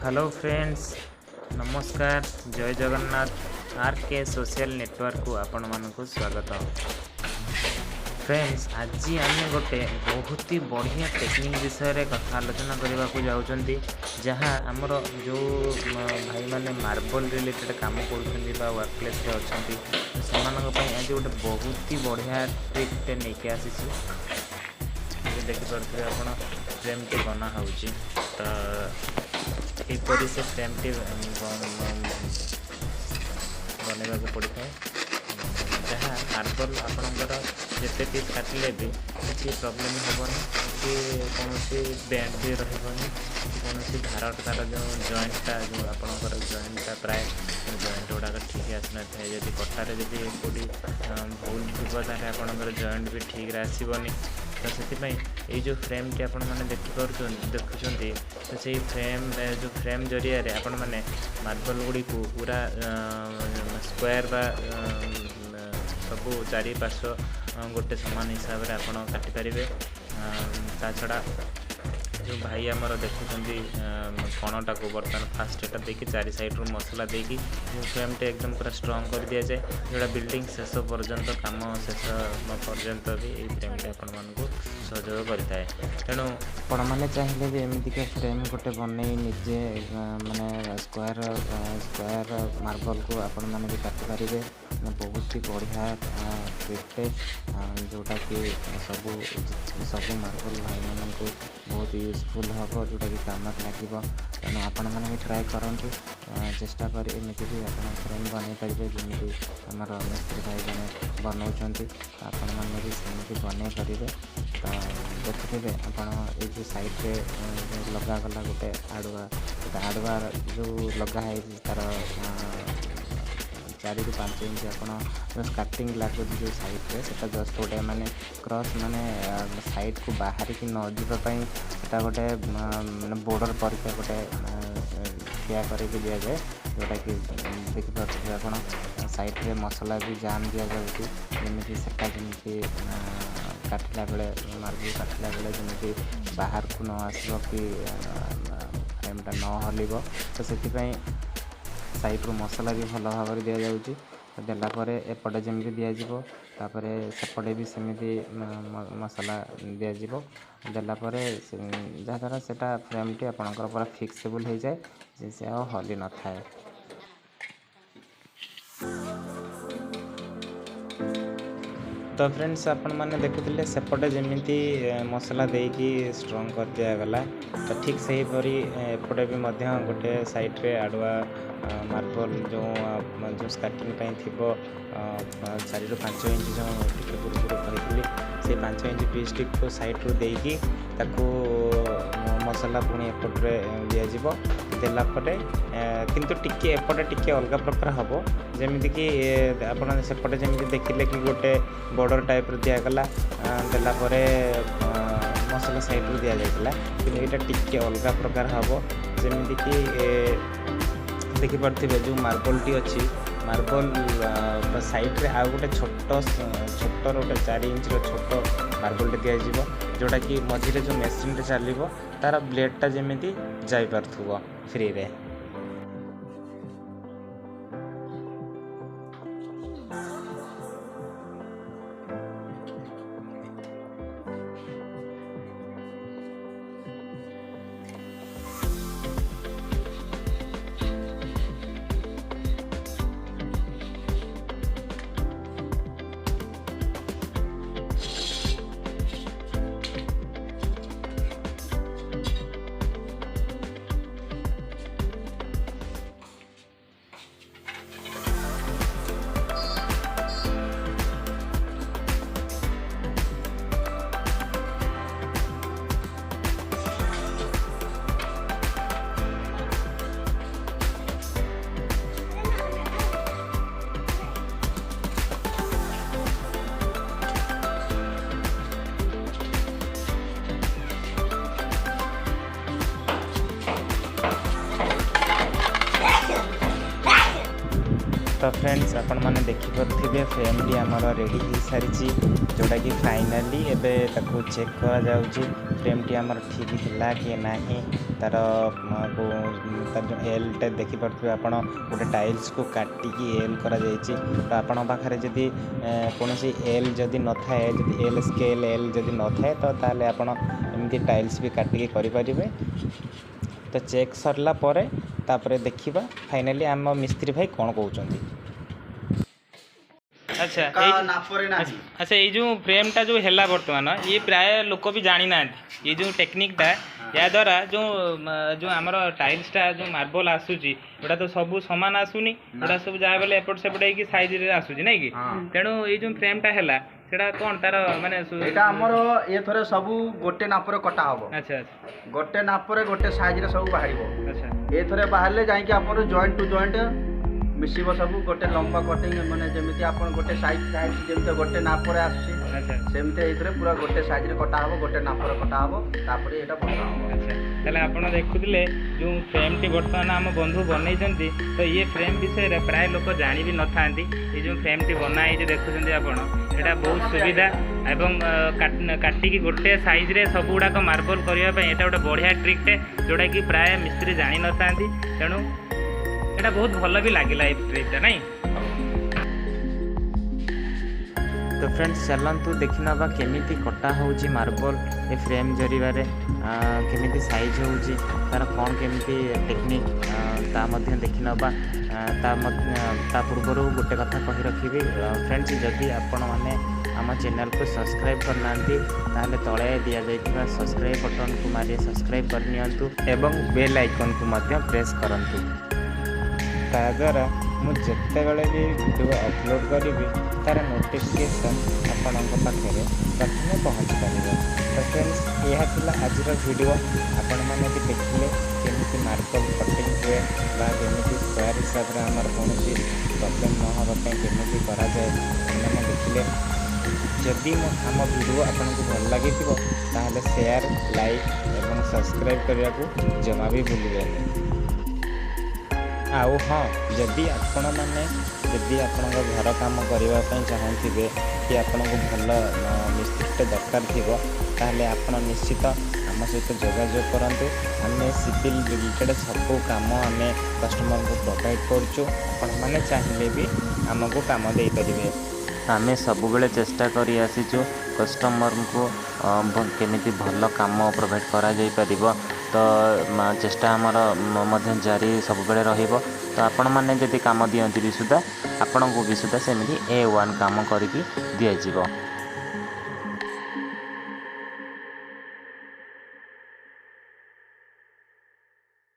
Hello friends, नमस्कार, जय Jagannath. Are के सोशल नेटवर्क को आपण मानक स्वागत। फ्रेंड्स, आज आम गोटे बहुत ही बढ़िया टेक्निक विषय रे कथा आलोचना करने को जाऊँगी, जहाँ आमर जो भाई माने मार्बल रिलेटेड काम कर वर्क प्लेस अच्छा से आज गोटे बहुत ही बढ़िया ट्रिक नहीं आसी। देखिपे आप फ्रेम टी बना हो यहपरी से फ्रेम टी बनवा पड़ था, जहाँ मार्बल आपणकर जिते पीस काटिले भी किसी प्रोब्लेम हेनी कि कौन बैंड भी रही कौन धार तार जो जॉइंटा जो आपणकर जॉइंटा प्राय जॉइंट गुड़ाक ठीक आसना था। जब कटारे जब कौटी भूल थी आपणकर जॉइंट भी ठीक आसबनी। तो से जो फ्रेम टी आपण मैंने देखुं तो से फ्रेम जरिया आपण मैंने मार्बल गुड़ी को पूरा स्क्वायर बा सबू चारि पार्श्व गोटे सामान हिसाब से आप काटिपारे। ता छड़ा जो भाई आमर देखुं कणटा को बर्तमान फास्ट एटा देखिए चारि साइड रू मसला देकी फ्रेम टे एकदम पूरा स्ट्रॉन्ग कर दिया जाए, जोड़ा बिल्डिंग शेष पर्यंत काम शेष पर्यंत भी ये फ्रेम टे आपण मानक सहयोग करता है। तेणु आपण मैंने चाहिए भी एमतीका फ्रेम गोटे बन निजे माने स्क्वायर मार्बल को आपण मैंने भी काटिपारे। बहुत ही बढ़िया ट्रिपटे जोटा कि सबू मार्बल भाई मान को बहुत यूजफुल हम, जोटा कि काम लगे। तेणु आपण मैंने भी ट्राए करूँ, चेष्टा कर एमती भी आप फ्रेम बन पारे जमी आमर मिस्त्री भाई मैंने बनाऊँच आपण मैंने भी सेमती बन पारे। तो देखिए आप जो साइड्रे लगागला गोटे आड़ुआ जो लगाई तार 4 ରୁ 5 इंच आप स्कार्टिंग लगे जो साइड्रे से जस्ट गोटे माने क्रॉस माने साइड को बाहर की न जावाई गोटे माने बॉर्डर परीक्षा गोटे ठिया करके दि जाए, जोटा कि देखिपे आप साइड्रे मसला भी जाम दि जाऊँगी जमी सेटा जमी काटला बेले मार्बल काटला बेले जमी बाहर को न आसो कि फ्रेमटा न हल। तो से साइड रू मसला भी भल भाव दि जाऊँगी। देलापर एपटे जमी दिज्व सेपटे भी सेमती मसला दिज्व देलापर जहाँद्वारा से फ्रेम टी आपंकर पूरा फिक्सेबल हो जाए से हली न थाए। तो फ्रेंड्स आपण मैंने देखुले सेपटे जमीती मसला देकी स्ट्रॉन्ग कर दिगला। तो ठीक से हीपरी एपटे भी गोटे साइड्रे आड़ुआ मार्बल जो स्टार्टिंग थी 4 ରୁ 5 इंच जो टे पूर्व कही से 5 इंच पीस टी को साइड रू देकी ताकू मसला पुणी एपटे दिज्व देलापर किंतु टिके एपटे टिके अलग प्रकार हम, जमीती कि आपड़ सेपटे जमी देखिले कि गोटे बॉर्डर टाइप दिगला देलापर मसला साइड रू दि जाता कि यहाँ टिके अलग प्रकार हम। जमीती कि देखिपे जो मार्बल टी अच्छी मार्बल साइड्रे आउ गोटे छोट गोटे 4 इंच छोट मार्बल टे दिज्व, जोटा कि मझे जो मेसीन चलो तार ब्लेडटा जमी जापार फ्री रे। फ्रेंड्स आपण मैंने देखिपे फ्रेमटी आमर रेडी हो सारी जोटा कि फाइनाली एबे ताको चेक करा जाउची फ्रेमटी आमर ठीक है कि नहीं तार तार जो एलटा देखिपे आपण गोटे टाइल्स को काटिकी एल करा जाइछि तो आपण पाखरे जदि कौन एल जदि न थाए जदि एल स्केल एल जदि न थाए तो ताले आपण एमती टाइल्स भी काटिकी करि परिबे। तो चेक सरला परे तापरे देखिबा फाइनली आम मिस्त्री भाई कौन कहउचंदी। अच्छा अच्छा ये जो फ्रेमटा जो है बर्तमान ये प्राय लोक भी जानी ना ये जो टेक्निकटा या द्वारा जो जो आमर टाइल्सटा जो मार्बल आसूची एटा तो सब सामान आसुनी एटा सब जहाँ बेले एपट सेपट होगी साइज रे आसूची नहीं कि तेणु ये जो फ्रेमटा है सेटा कौन तार माने एटा हमर ये थरे सब गोटे नापर कटा हबो। अच्छा अच्छा गोटे नापर गोटे साइज रे सब बाहरिबो। अच्छा ये थरे बाहरले जाई कि आपन जॉइंट टू जॉइंट मिसिबो सब गोटे लंबा कटिंग माने जेमिति आपन गोटे साइज साइज जेमिति गोटे नापर आसी अच्छा सेमिति एथरे पूरा गोटे साइज रे कटा हबो गोटे नापर कटा हबो तापर एटा बना हबो। अच्छा ताले आपण देखुथिले जो फ्रेम टी वर्तमान आम बंधु बनई जंती तो ये फ्रेम विषय रे प्राय लोक जानि भी न थांती ये जो फ्रेम टी बनाई जे देखुछंती आपण एटा बहुत सुविधा एवं काटिकी गोटे साइज रे सब गुड़ाक मार्बल करने एटा गोटे बढ़िया ट्रिक्टे जोटा कि प्राय मिस्त्री जानी न थांती तेणु एटा बहुत भल भी लगिला ये ट्रिकटा नहीं। तो फ्रेंड्स चलतु देखी ना केमिति कटा होउची मार्बल ये फ्रेम जरिबारे केमिति साइज होउची तार कौन केमिति टेक्निक ता मध्य देखी ना ता पूर्व गोटे कथा कही रखी फ्रेंड्स जदि आपण माने आम चैनल को सब्सक्राइब करना ताहले तले दिया जाइथिबा सब्सक्राइब बटन को मारी सब्सक्राइब करनियंतु एवं बेल आइकन को मध्य प्रेस करंतु ताद्वारा मुझे भी वीडियो अपलोड करी तार नोटिफिकेशन आपण पाखे प्रथम पहुँच पार। तो फ्रेंड्स यह आज वीडियो आपण मैंने भी देखिले केमिति मार्बल कटिंग हुए केमिति स्क्वायर हिसाब से आमर कौन प्रॉब्लम न होगापी केमिति करा जाए मैंने देखिले। जदि आम वीडियो आपन को भल लगी ताहले शेयर लाइक एवं सब्सक्राइब करने को जमा भी भूलिए। आउ हाँ जदि आपण मैंने जदि आपण घर काम करने चाहते कि आपण को भल मिस्त्रीटे दरकार थी ताहले आपण निश्चित आम सहित जोगाजोग करूँ। आम सिविल रिलेटेड सब कम आम कस्टमर को प्रोवाइड करुँ आपण मैंने चाहिए भी आमको कम दे पारे। आम सब बेले चेष्टा करी आसीचु कस्टमर को केमिति भल काम प्रोवाइड करा जाई परिबो। तो चेष्टा आमर जारी सब बेले रहिबो। तो आपण माने जदि काम दियंती भी सुधा आपण को भी सुधा सेमिति A1 काम करिकी दिया जिवो।